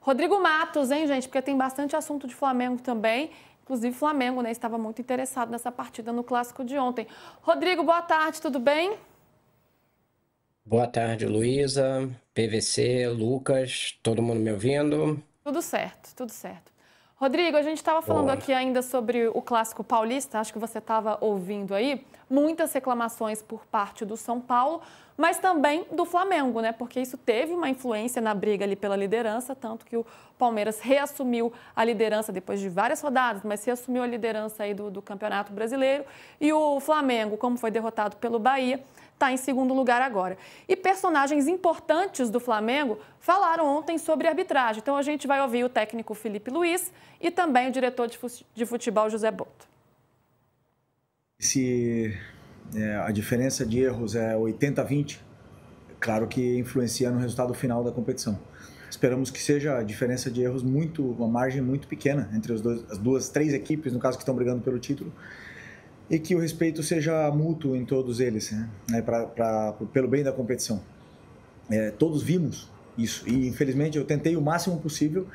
Rodrigo Matos, hein, gente? Porque tem bastante assunto de Flamengo também. Inclusive, o Flamengo, né, estava muito interessado nessa partida no Clássico de ontem. Rodrigo, boa tarde, tudo bem? Boa tarde, Luísa, PVC, Lucas, todo mundo me ouvindo? Tudo certo, tudo certo. Rodrigo, a gente estava falando Boa. aqui ainda sobre o Clássico Paulista, acho que você estava ouvindo aí, muitas reclamações por parte do São Paulo, mas também do Flamengo, né? Porque isso teve uma influência na briga ali pela liderança, tanto que o Palmeiras reassumiu a liderança depois de várias rodadas, mas reassumiu a liderança aí do Campeonato Brasileiro. E o Flamengo, como foi derrotado pelo Bahia, está em segundo lugar agora. E personagens importantes do Flamengo falaram ontem sobre arbitragem. Então a gente vai ouvir o técnico Felipe Luiz e também o diretor de futebol José Boto. Se a diferença de erros é 80-20, claro que influencia no resultado final da competição. Esperamos que seja a diferença de erros uma margem muito pequena entre as três equipes, no caso que estão brigando pelo título, e que o respeito seja mútuo em todos eles, né, pelo bem da competição. Todos vimos isso e, infelizmente, eu tentei o máximo possível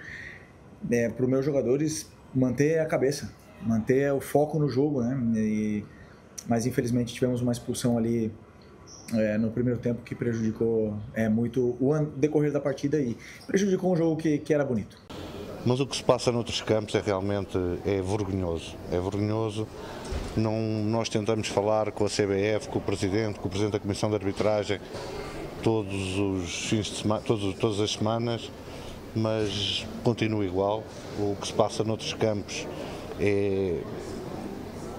para os meus jogadores manter a cabeça, manter o foco no jogo, né? Mas, infelizmente, tivemos uma expulsão ali no primeiro tempo que prejudicou muito o decorrer da partida e prejudicou um jogo que era bonito. Mas o que se passa noutros campos realmente vergonhoso. É vergonhoso. Nós tentamos falar com a CBF, com o Presidente da Comissão de Arbitragem, todos os fins de semana, todas as semanas, mas continua igual. O que se passa noutros campos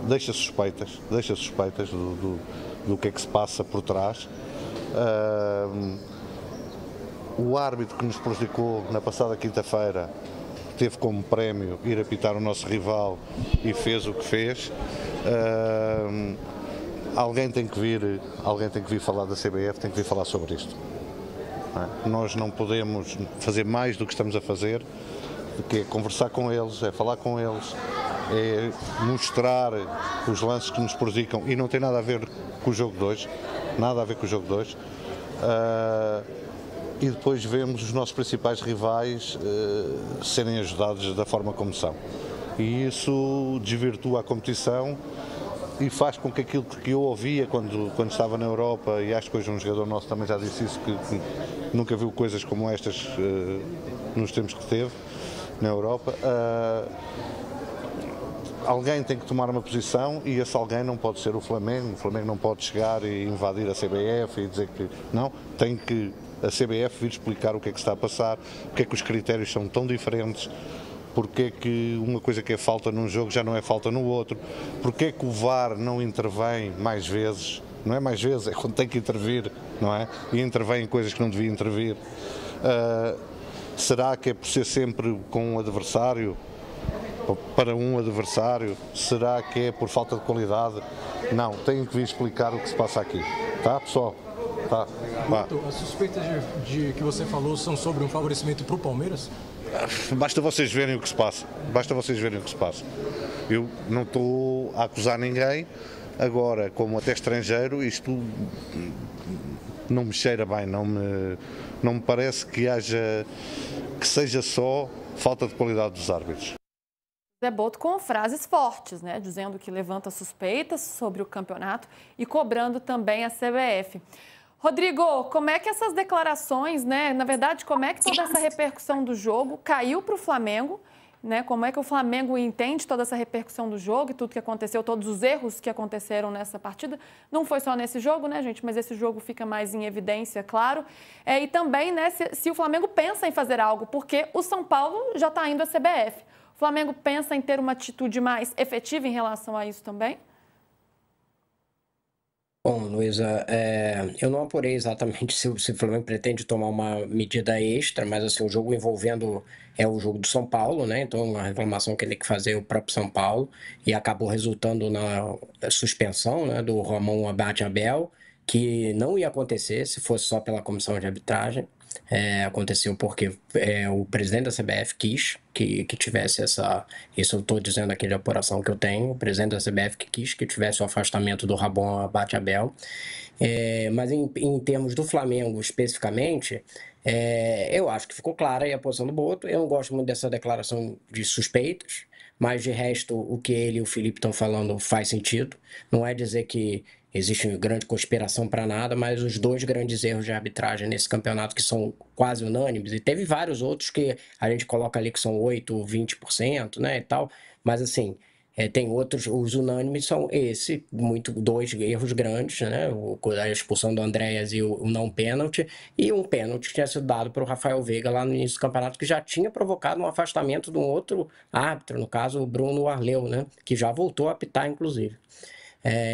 deixa suspeitas do que é que se passa por trás. O árbitro que nos prejudicou na passada quinta-feira teve como prémio ir apitar o nosso rival e fez o que fez. Alguém tem que vir falar da CBF, tem que vir falar sobre isto. Nós não podemos fazer mais do que estamos a fazer, que é conversar com eles, é falar com eles, é mostrar os lances que nos prejudicam e não tem nada a ver com o jogo de hoje, e depois vemos os nossos principais rivais serem ajudados da forma como são. E isso desvirtua a competição e faz com que aquilo que eu ouvia quando estava na Europa, e acho que hoje um jogador nosso também já disse isso, que nunca viu coisas como estas nos tempos que teve na Europa, alguém tem que tomar uma posição e esse alguém não pode ser o Flamengo não pode chegar e invadir a CBF e dizer que não, tem que a CBF vir explicar o que é que está a passar, porque é que os critérios são tão diferentes, porque é que uma coisa que é falta num jogo já não é falta no outro, porque é que o VAR não intervém mais vezes, não é mais vezes, é quando tem que intervir, não é? E intervém em coisas que não devia intervir. Será que é por ser sempre com um adversário, para um adversário? Será que é por falta de qualidade? Não, tenho que vir explicar o que se passa aqui, tá, pessoal? Tá. As suspeitas de que você falou são sobre um favorecimento para o Palmeiras? Basta vocês verem o que se passa. Eu não estou a acusar ninguém. Agora, como até estrangeiro, isto não me cheira bem, não me parece que seja só falta de qualidade dos árbitros. José Boto com frases fortes, né? Dizendo que levanta suspeitas sobre o campeonato e cobrando também a CBF. Rodrigo, como é que essas declarações, né? Na verdade, como é que toda essa repercussão do jogo caiu para o Flamengo, né? Como é que o Flamengo entende toda essa repercussão do jogo e tudo que aconteceu, todos os erros que aconteceram nessa partida? Não foi só nesse jogo, né, gente? Mas esse jogo fica mais em evidência, claro. E também, né, se o Flamengo pensa em fazer algo, porque o São Paulo já está indo à CBF. O Flamengo pensa em ter uma atitude mais efetiva em relação a isso também? Bom, Luísa, eu não apurei exatamente se o Flamengo pretende tomar uma medida extra, mas assim, o jogo envolvendo o jogo do São Paulo, né? Então a reclamação que ele tem que fazer é o próprio São Paulo e acabou resultando na suspensão, né, do Ramon Abate Abel, que não ia acontecer se fosse só pela comissão de arbitragem. Aconteceu porque o presidente da CBF quis que tivesse isso eu estou dizendo aqui de apuração que eu tenho, o presidente da CBF que quis que tivesse o afastamento do Ramon Abate Abel. Mas em termos do Flamengo especificamente, Eu acho que ficou clara aí a posição do Boto. Eu não gosto muito dessa declaração de suspeitas, mas de resto, o que ele e o Felipe estão falando faz sentido. Não é dizer que existe grande conspiração para nada, mas os dois grandes erros de arbitragem nesse campeonato que são quase unânimes, e teve vários outros que a gente coloca ali que são 8%, 20%, né, e tal, mas assim, tem outros, os unânimes são dois erros grandes, né, a expulsão do Andréas e o não pênalti, e um pênalti que tinha sido dado para o Rafael Veiga lá no início do campeonato, que já tinha provocado um afastamento de um outro árbitro, no caso o Bruno Arleu, né, que já voltou a apitar, inclusive.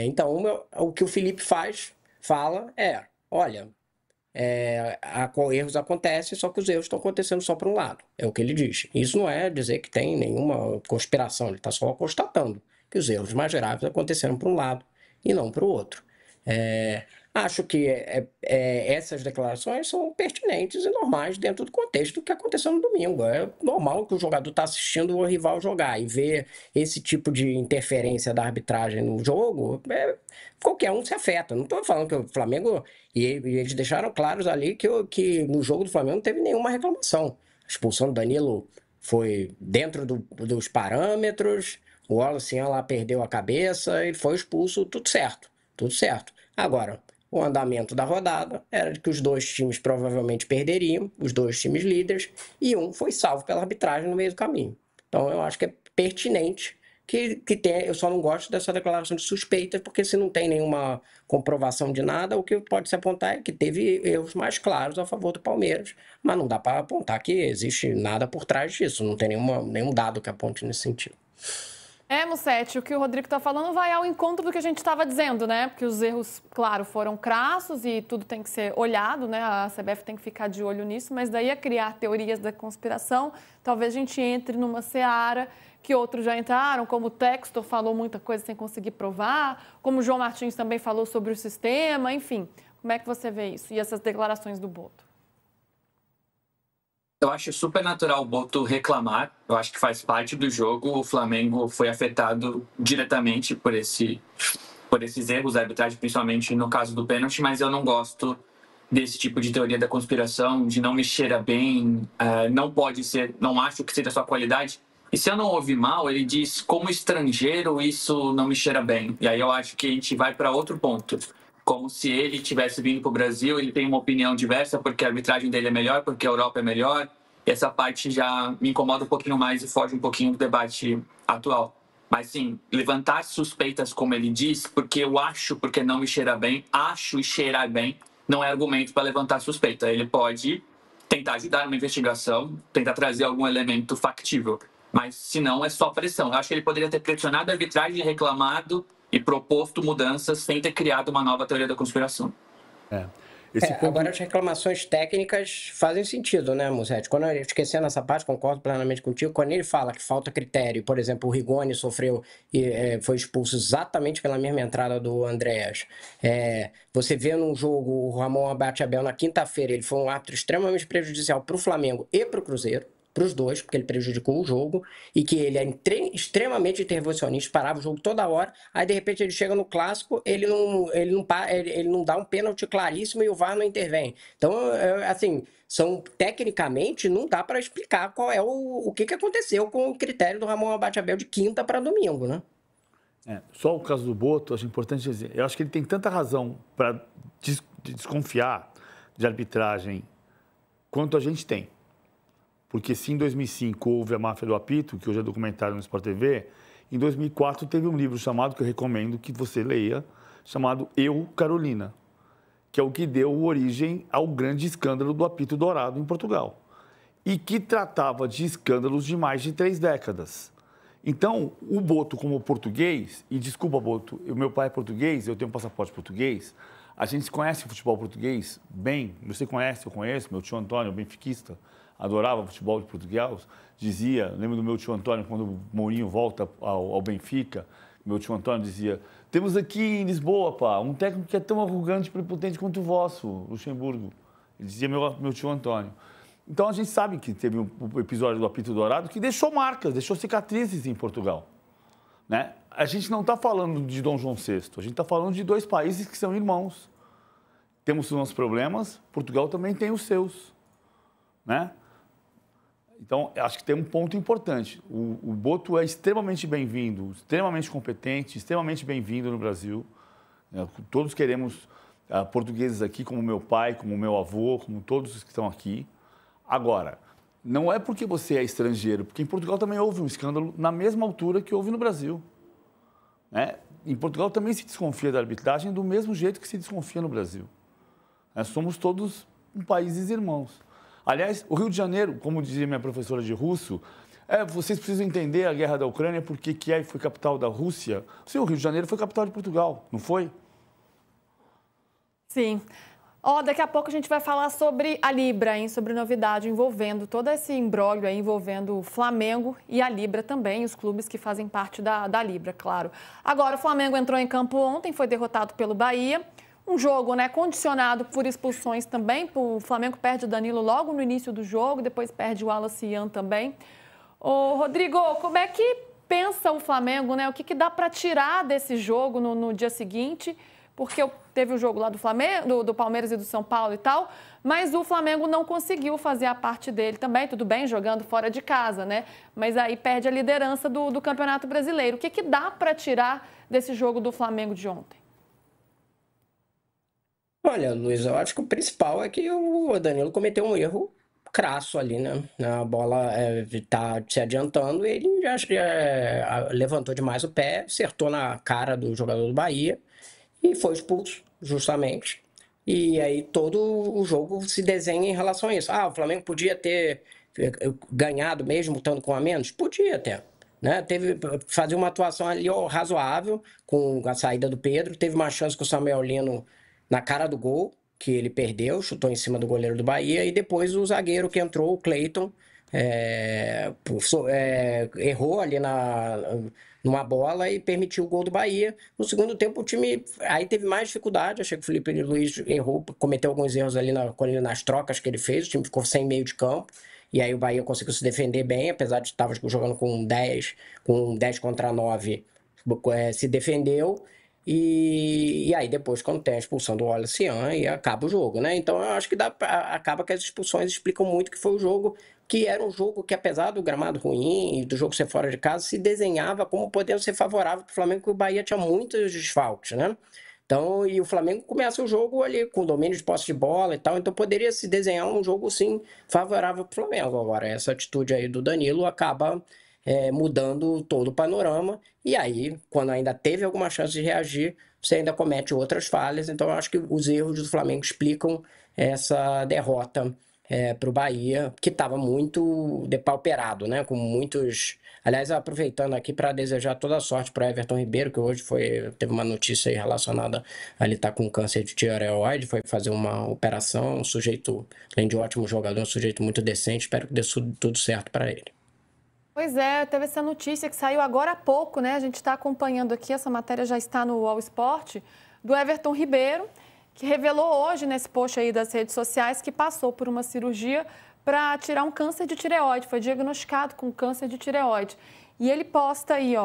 Então, o que o Felipe fala olha, erros acontecem, só que os erros estão acontecendo só para um lado. É o que ele diz. Isso não é dizer que tem nenhuma conspiração, ele está só constatando que os erros mais graves aconteceram para um lado e não para o outro. Acho que essas declarações são pertinentes e normais dentro do contexto do que aconteceu no domingo. É normal que o jogador está assistindo o rival jogar e ver esse tipo de interferência da arbitragem no jogo, qualquer um se afeta. Não estou falando que o Flamengo... E eles deixaram claros ali que no jogo do Flamengo não teve nenhuma reclamação. A expulsão do Danilo foi dentro dos parâmetros, o Wallace lá perdeu a cabeça, ele foi expulso, tudo certo. Tudo certo. Agora, o andamento da rodada era de que os dois times provavelmente perderiam, os dois times líderes, e um foi salvo pela arbitragem no meio do caminho. Então, eu acho que é pertinente que tenha. Eu só não gosto dessa declaração de suspeitas, porque se não tem nenhuma comprovação de nada, o que pode se apontar é que teve erros mais claros a favor do Palmeiras, mas não dá para apontar que existe nada por trás disso, não tem nenhum dado que aponte nesse sentido. Mussetti, o que o Rodrigo está falando vai ao encontro do que a gente estava dizendo, né? Porque os erros, claro, foram crassos e tudo tem que ser olhado, né? A CBF tem que ficar de olho nisso, mas daí a criar teorias da conspiração, talvez a gente entre numa seara que outros já entraram, como o Textor falou muita coisa sem conseguir provar, como o João Martins também falou sobre o sistema, enfim. Como é que você vê isso? E essas declarações do Boto? Eu acho super natural o Boto reclamar. Eu acho que faz parte do jogo. O Flamengo foi afetado diretamente por esses erros da arbitragem, principalmente no caso do pênalti, mas eu não gosto desse tipo de teoria da conspiração, de não me cheira bem, não pode ser, não acho que seja sua qualidade. E se eu não ouvi mal, ele diz, como estrangeiro, isso não me cheira bem. E aí eu acho que a gente vai para outro ponto. Como se ele tivesse vindo para o Brasil, ele tem uma opinião diversa porque a arbitragem dele é melhor, porque a Europa é melhor. E essa parte já me incomoda um pouquinho mais e foge um pouquinho do debate atual. Mas sim, levantar suspeitas, como ele diz, porque eu acho, porque não me cheira bem, acho e cheirar bem, não é argumento para levantar suspeita. Ele pode tentar ajudar numa investigação, tentar trazer algum elemento factível. Mas, se não, é só pressão. Eu acho que ele poderia ter pressionado a arbitragem, reclamado e proposto mudanças sem ter criado uma nova teoria da conspiração. Agora, as reclamações técnicas fazem sentido, né, Mussetti? Esquecendo essa parte, concordo plenamente contigo, quando ele fala que falta critério, por exemplo, o Rigoni sofreu e foi expulso exatamente pela mesma entrada do Andréas. Você vê num jogo o Ramon Abate-Abel na quinta-feira, ele foi um árbitro extremamente prejudicial para o Flamengo e para o Cruzeiro, para os dois, porque ele prejudicou o jogo, e que ele é extremamente intervencionista, parava o jogo toda hora, aí de repente ele chega no clássico, ele não dá um pênalti claríssimo e o VAR não intervém. Então, assim, tecnicamente, não dá para explicar qual é o que aconteceu com o critério do Ramon Abate-Abel de quinta para domingo, né? Só o caso do Boto, acho importante dizer, eu acho que ele tem tanta razão para desconfiar de arbitragem quanto a gente tem. Porque se em 2005 houve a máfia do apito, que hoje é documentário no Sport TV, em 2004 teve um livro chamado, que eu recomendo que você leia, chamado Eu, Carolina, que é o que deu origem ao grande escândalo do apito dourado em Portugal. E que tratava de escândalos de mais de 3 décadas. Então, o Boto, como português, e desculpa, Boto, meu pai é português, eu tenho um passaporte português, a gente conhece o futebol português bem, você conhece, eu conheço, meu tio Antônio, benfiquista, adorava futebol de Portugal, dizia, lembro do meu tio Antônio, quando o Mourinho volta ao Benfica, meu tio Antônio dizia, temos aqui em Lisboa, pá, um técnico que é tão arrogante e prepotente quanto o vosso, Luxemburgo. Ele dizia meu tio Antônio. Então, a gente sabe que teve um episódio do apito dourado que deixou marcas, deixou cicatrizes em Portugal. Né? A gente não está falando de Dom João VI, a gente está falando de 2 países que são irmãos. Temos os nossos problemas, Portugal também tem os seus. né? Então, acho que tem um ponto importante. O Boto é extremamente bem-vindo, extremamente competente, extremamente bem-vindo no Brasil. Todos queremos portugueses aqui, como meu pai, como meu avô, como todos os que estão aqui. Agora, não é porque você é estrangeiro, porque em Portugal também houve um escândalo na mesma altura que houve no Brasil, né? Em Portugal também se desconfia da arbitragem do mesmo jeito que se desconfia no Brasil. Somos todos países irmãos. Aliás, o Rio de Janeiro, como dizia minha professora de russo, vocês precisam entender a guerra da Ucrânia porque Kiev foi capital da Rússia. Sim, o Rio de Janeiro foi capital de Portugal, não foi? Sim. Daqui a pouco a gente vai falar sobre a Libra, hein? Sobre novidade envolvendo todo esse imbróglio aí, envolvendo o Flamengo e a Libra também, os clubes que fazem parte da Libra, claro. Agora, o Flamengo entrou em campo ontem, foi derrotado pelo Bahia. Um jogo, né, condicionado por expulsões também. O Flamengo perde o Danilo logo no início do jogo, depois perde o Wallace Ian também. Rodrigo, como é que pensa o Flamengo, né? O que dá para tirar desse jogo no dia seguinte? Porque teve o jogo lá do Flamengo, do Palmeiras e do São Paulo e tal, mas o Flamengo não conseguiu fazer a parte dele também, tudo bem, jogando fora de casa, né? Mas aí perde a liderança do Campeonato Brasileiro. O que dá para tirar desse jogo do Flamengo de ontem? Olha, Luiz, eu acho que o principal é que o Danilo cometeu um erro crasso ali, né? A bola tá se adiantando e ele já levantou demais o pé, acertou na cara do jogador do Bahia e foi expulso, justamente. E aí todo o jogo se desenha em relação a isso. O Flamengo podia ter ganhado mesmo estando com a menos? Podia até. Né? Fazer uma atuação ali razoável com a saída do Pedro. Teve uma chance com o Samuel Lino na cara do gol, que ele perdeu, chutou em cima do goleiro do Bahia. E depois o zagueiro que entrou, o Cleiton, errou ali numa bola e permitiu o gol do Bahia. No segundo tempo, o time aí teve mais dificuldade. Achei que o Felipe Luiz errou, cometeu alguns erros ali nas trocas que ele fez. O time ficou sem meio de campo. E aí o Bahia conseguiu se defender bem, apesar de estar jogando com 10 contra 9, se defendeu. E aí depois, quando tem a expulsão do Wallace Ian, e acaba o jogo, né? Então eu acho que acaba que as expulsões explicam muito que foi o jogo, que era um jogo que, apesar do gramado ruim e do jogo ser fora de casa, se desenhava como podendo ser favorável para o Flamengo, porque o Bahia tinha muitos desfalques, né? Então, e o Flamengo começa o jogo ali com domínio de posse de bola e tal, então poderia se desenhar um jogo, sim, favorável para o Flamengo. Agora, essa atitude aí do Danilo acaba mudando todo o panorama, e aí, quando ainda teve alguma chance de reagir, você ainda comete outras falhas. Então, eu acho que os erros do Flamengo explicam essa derrota para o Bahia, que estava muito depauperado, né? Com muitos... Aliás, aproveitando aqui para desejar toda a sorte para Everton Ribeiro, que hoje teve uma notícia aí relacionada a ele estar com câncer de tireoide, foi fazer uma operação, um sujeito, além de ótimo jogador, um sujeito muito decente, espero que dê tudo certo para ele. Pois é, teve essa notícia que saiu agora há pouco, né? A gente está acompanhando aqui, essa matéria já está no All Sport, do Everton Ribeiro, que revelou hoje nesse post aí das redes sociais que passou por uma cirurgia para tirar um câncer de tireoide, foi diagnosticado com câncer de tireoide. E ele posta aí,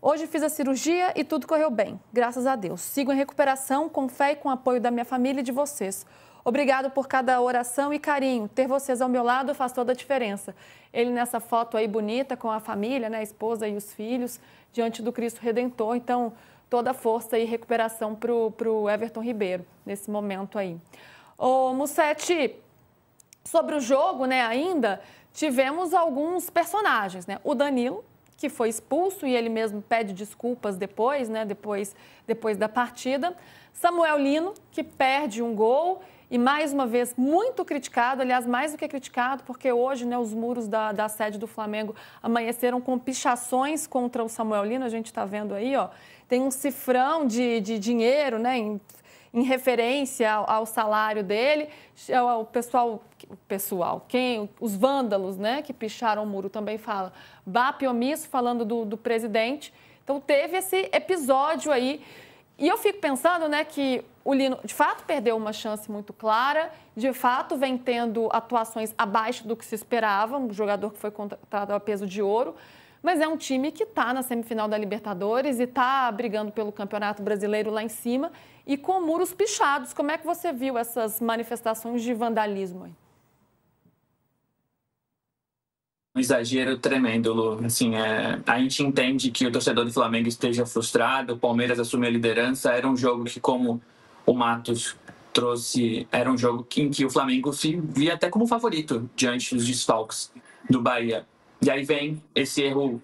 hoje fiz a cirurgia e tudo correu bem, graças a Deus. Sigo em recuperação, com fé e com apoio da minha família e de vocês. Obrigado por cada oração e carinho. Ter vocês ao meu lado faz toda a diferença. Ele nessa foto aí bonita com a família, né, a esposa e os filhos, diante do Cristo Redentor. Então, toda a força e recuperação para o Everton Ribeiro nesse momento aí. Musetti, sobre o jogo, né, ainda tivemos alguns personagens, né? O Danilo, que foi expulso e ele mesmo pede desculpas depois, né, depois da partida. Samuel Lino, que perde um gol. E, mais uma vez, muito criticado, aliás, mais do que criticado, porque hoje, né, os muros da sede do Flamengo amanheceram com pichações contra o Samuel Lino, a gente está vendo aí, tem um cifrão de dinheiro, né, em referência ao salário dele. Os vândalos, né, que picharam o muro também falam, BAP omisso, falando do presidente. Então, teve esse episódio aí. E eu fico pensando, né, que o Lino, de fato, perdeu uma chance muito clara, de fato, vem tendo atuações abaixo do que se esperava, um jogador que foi contratado a peso de ouro, mas é um time que está na semifinal da Libertadores e está brigando pelo Campeonato Brasileiro lá em cima e com muros pichados. Como é que você viu essas manifestações de vandalismo aí? Um exagero tremendo, Lu. Assim, a gente entende que o torcedor do Flamengo esteja frustrado, o Palmeiras assumiu a liderança, era um jogo que, como o Matos trouxe, era um jogo em que o Flamengo se via até como favorito diante dos desfalques do Bahia. E aí vem esse erro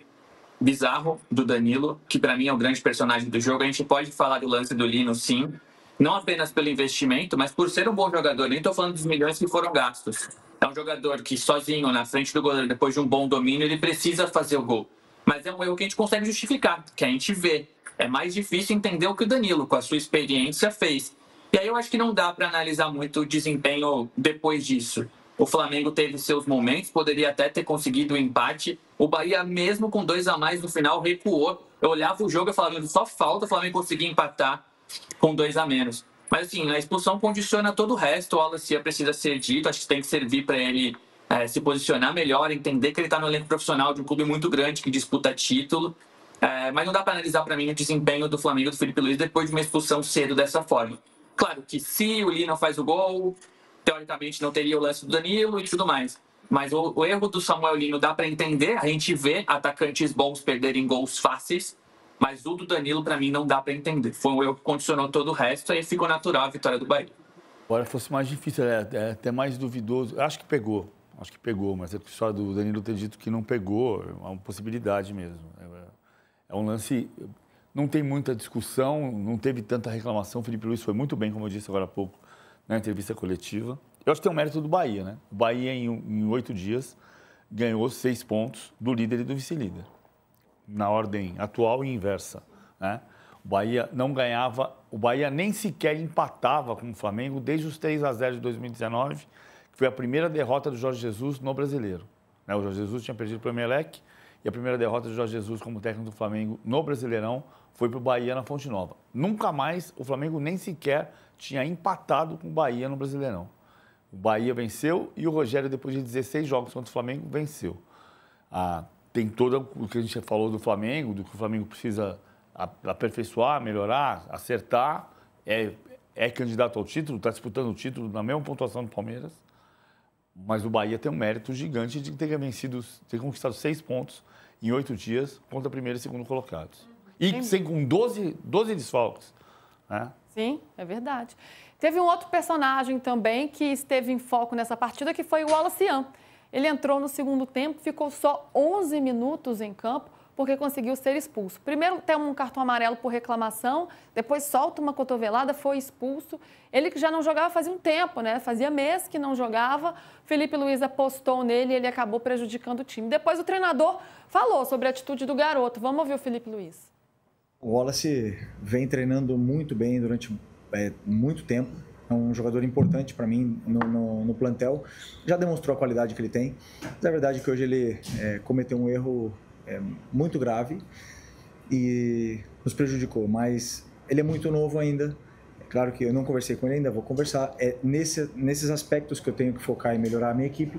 bizarro do Danilo, que para mim é o grande personagem do jogo. A gente pode falar do lance do Lino, sim, não apenas pelo investimento, mas por ser um bom jogador. Nem estou falando dos milhões que foram gastos. É um jogador que sozinho, na frente do goleiro, depois de um bom domínio, ele precisa fazer o gol. Mas é um erro que a gente consegue justificar, que a gente vê. É mais difícil entender o que o Danilo, com a sua experiência, fez. E aí eu acho que não dá para analisar muito o desempenho depois disso. O Flamengo teve seus momentos, poderia até ter conseguido o empate. O Bahia, mesmo com 2 a mais no final, recuou. Eu olhava o jogo e falava, só falta o Flamengo conseguir empatar com 2 a menos. Mas assim, a expulsão condiciona todo o resto. O Wallace precisa ser dito, acho que tem que servir para ele se posicionar melhor, entender que ele está no elenco profissional de um clube muito grande que disputa título. Mas não dá para analisar para mim o desempenho do Flamengo do Felipe Luiz depois de uma expulsão cedo dessa forma. Claro que se o Lino faz o gol, teoricamente não teria o lance do Danilo e tudo mais. Mas o erro do Samuel Lino dá para entender, a gente vê atacantes bons perderem gols fáceis, mas o do Danilo, para mim, não dá para entender. Foi um erro que condicionou todo o resto, aí ficou natural a vitória do Bahia. Agora fosse mais difícil, é até mais duvidoso. Acho que pegou, mas é só do Danilo ter dito que não pegou, é uma possibilidade mesmo. É um lance, não tem muita discussão, não teve tanta reclamação. O Felipe Luiz foi muito bem, como eu disse agora há pouco, na entrevista coletiva. Eu acho que tem um mérito do Bahia, né? O Bahia, em 8 dias, ganhou 6 pontos do líder e do vice-líder, na ordem atual e inversa, né? O Bahia não ganhava, o Bahia nem sequer empatava com o Flamengo desde os 3 a 0 de 2019, que foi a primeira derrota do Jorge Jesus no Brasileiro, né? O Jorge Jesus tinha perdido para o Emelec e a primeira derrota do Jorge Jesus como técnico do Flamengo no Brasileirão foi para o Bahia na Fonte Nova. Nunca mais o Flamengo nem sequer tinha empatado com o Bahia no Brasileirão. O Bahia venceu e o Rogério, depois de 16 jogos contra o Flamengo, venceu. Tem todo o que a gente falou do Flamengo, do que o Flamengo precisa aperfeiçoar, melhorar, acertar. É candidato ao título, está disputando o título na mesma pontuação do Palmeiras. Mas o Bahia tem um mérito gigante de ter conquistado 6 pontos em 8 dias contra primeiro e segundo colocados. E com 12 desfalques, né? Sim, é verdade. Teve um outro personagem também que esteve em foco nessa partida, que foi o Wallace. Ele entrou no segundo tempo, ficou só 11 minutos em campo, porque conseguiu ser expulso. Primeiro tem um cartão amarelo por reclamação, depois solta uma cotovelada, foi expulso. Ele que já não jogava fazia um tempo, né? Fazia mês que não jogava. Felipe Luiz apostou nele e ele acabou prejudicando o time. Depois o treinador falou sobre a atitude do garoto. Vamos ouvir o Felipe Luiz. O Wallace vem treinando muito bem durante muito tempo. É um jogador importante para mim no plantel. Já demonstrou a qualidade que ele tem. Mas é verdade que hoje ele cometeu um erro muito grave e nos prejudicou. Mas ele é muito novo ainda. É claro que eu não conversei com ele ainda, vou conversar. É nesses aspectos que eu tenho que focar em melhorar a minha equipe,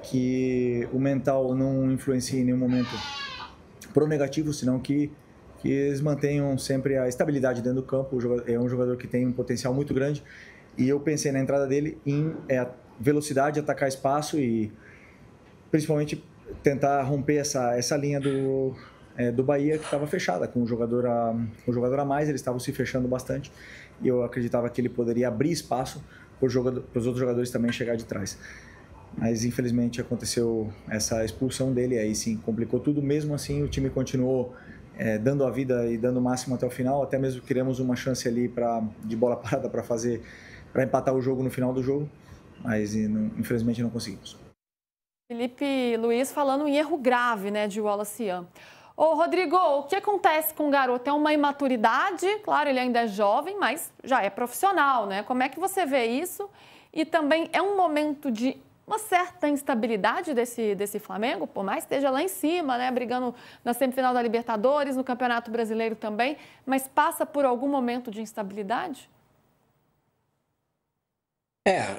que o mental não influencia em nenhum momento pro negativo, senão que eles mantenham sempre a estabilidade dentro do campo. É um jogador que tem um potencial muito grande e eu pensei na entrada dele em velocidade, atacar espaço e principalmente tentar romper essa linha do Bahia que estava fechada, com o jogador a mais, eles estavam se fechando bastante e eu acreditava que ele poderia abrir espaço para os outros jogadores também chegar de trás. Mas infelizmente aconteceu essa expulsão dele, aí sim complicou tudo. Mesmo assim o time continuou dando a vida e dando o máximo até o final, até mesmo criamos uma chance ali de bola parada para empatar o jogo no final do jogo, mas infelizmente não conseguimos. Felipe Luiz falando em erro grave, né, de Wallace. Ô, Rodrigo, o que acontece com o garoto? É uma imaturidade? Claro, ele ainda é jovem, mas já é profissional, né? Como é que você vê isso? E também é um momento de uma certa instabilidade desse Flamengo, por mais que esteja lá em cima, né, brigando na semifinal da Libertadores, no Campeonato Brasileiro também, mas passa por algum momento de instabilidade?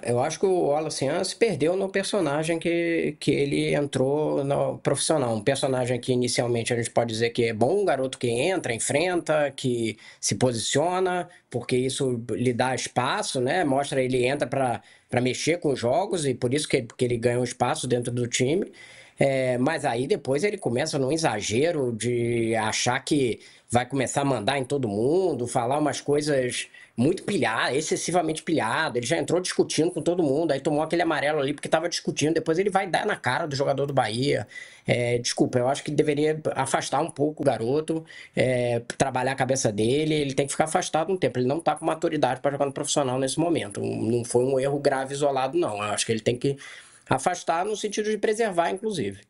Eu acho que o Wallace se perdeu no personagem que ele entrou no profissional. Um personagem que inicialmente a gente pode dizer que é bom, um garoto que entra, enfrenta, que se posiciona, porque isso lhe dá espaço, né? Mostra ele entra para mexer com os jogos e por isso que ele ganha um espaço dentro do time. Mas aí depois ele começa num exagero de achar que vai começar a mandar em todo mundo, falar umas coisas muito pilhadas, excessivamente pilhadas. Ele já entrou discutindo com todo mundo, aí tomou aquele amarelo ali porque estava discutindo. Depois ele vai dar na cara do jogador do Bahia. Desculpa, eu acho que deveria afastar um pouco o garoto, trabalhar a cabeça dele. Ele tem que ficar afastado um tempo. Ele não está com maturidade para jogar no profissional nesse momento. Não foi um erro grave isolado, não. Eu acho que ele tem que afastar no sentido de preservar, inclusive.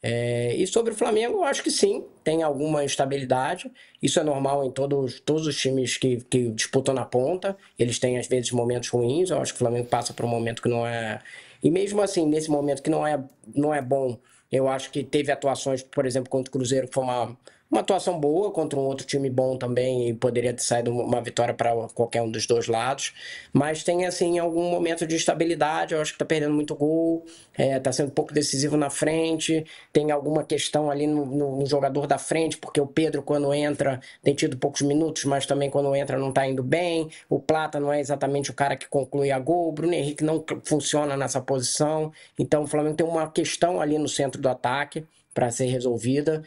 E sobre o Flamengo, eu acho que sim, tem alguma instabilidade. Isso é normal em todos os times que disputam na ponta. Eles têm, às vezes, momentos ruins. Eu acho que o Flamengo passa por um momento que não é... E mesmo assim, nesse momento que não é bom, eu acho que teve atuações, por exemplo, contra o Cruzeiro, que foi uma atuação boa contra um outro time bom também, e poderia ter saído uma vitória para qualquer um dos dois lados. Mas tem, assim, algum momento de estabilidade. Eu acho que está perdendo muito gol, está sendo um pouco decisivo na frente. Tem alguma questão ali no jogador da frente, porque o Pedro, quando entra, tem tido poucos minutos, mas também quando entra não está indo bem. O Plata não é exatamente o cara que conclui a gol. O Bruno Henrique não funciona nessa posição. Então o Flamengo tem uma questão ali no centro do ataque para ser resolvida.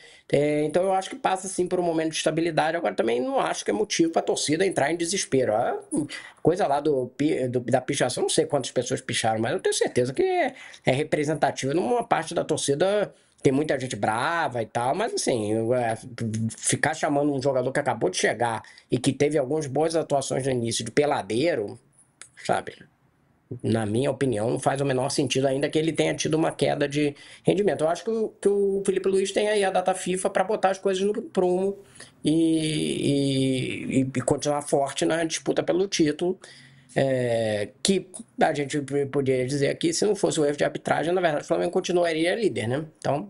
Então eu acho que passa sim por um momento de estabilidade. Agora também não acho que é motivo para a torcida entrar em desespero. A coisa lá da pichação, não sei quantas pessoas picharam, mas eu tenho certeza que é representativa numa parte da torcida. Tem muita gente brava e tal, mas assim, ficar chamando um jogador que acabou de chegar e que teve algumas boas atuações no início de peladeiro, sabe? Na minha opinião, não faz o menor sentido, ainda que ele tenha tido uma queda de rendimento. Eu acho que o Felipe Luiz tem aí a data FIFA para botar as coisas no prumo e continuar forte na disputa pelo título. Que a gente poderia dizer aqui, se não fosse o erro de arbitragem, na verdade o Flamengo continuaria líder, né? Então,